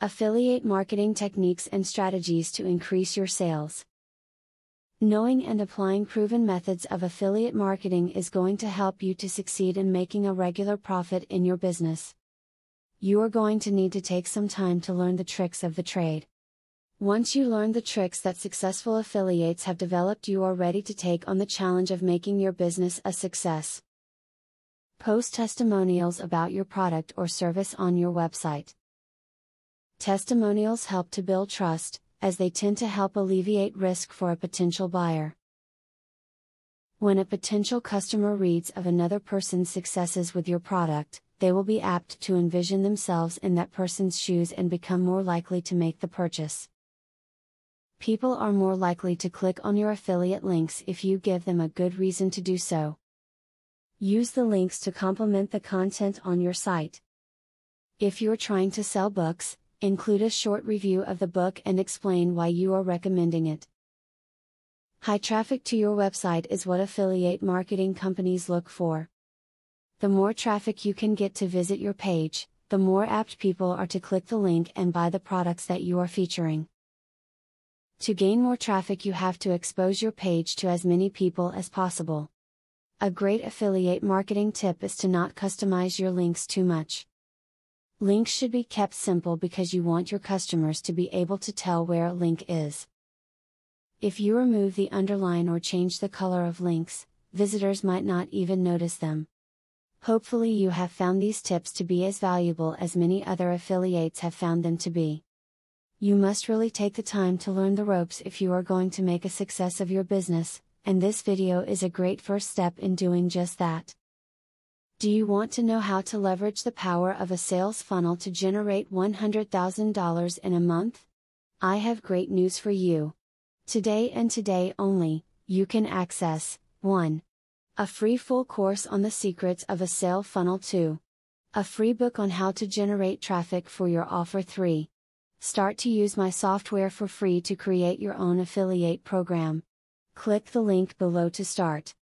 Affiliate marketing techniques and strategies to increase your sales. Knowing and applying proven methods of affiliate marketing is going to help you to succeed in making a regular profit in your business. You are going to need to take some time to learn the tricks of the trade. Once you learn the tricks that successful affiliates have developed, you are ready to take on the challenge of making your business a success. Post testimonials about your product or service on your website. Testimonials help to build trust, as they tend to help alleviate risk for a potential buyer. When a potential customer reads of another person's successes with your product, they will be apt to envision themselves in that person's shoes and become more likely to make the purchase. People are more likely to click on your affiliate links if you give them a good reason to do so. Use the links to complement the content on your site. If you're trying to sell books, include a short review of the book and explain why you are recommending it. High traffic to your website is what affiliate marketing companies look for. The more traffic you can get to visit your page, the more apt people are to click the link and buy the products that you are featuring. To gain more traffic, you have to expose your page to as many people as possible. A great affiliate marketing tip is to not customize your links too much. Links should be kept simple because you want your customers to be able to tell where a link is. If you remove the underline or change the color of links, visitors might not even notice them. Hopefully you have found these tips to be as valuable as many other affiliates have found them to be. You must really take the time to learn the ropes if you are going to make a success of your business, and this video is a great first step in doing just that. Do you want to know how to leverage the power of a sales funnel to generate $100,000 in a month? I have great news for you. Today and today only, you can access 1. A free full course on the secrets of a sale funnel. 2. A free book on how to generate traffic for your offer. 3. Start to use my software for free to create your own affiliate program. Click the link below to start.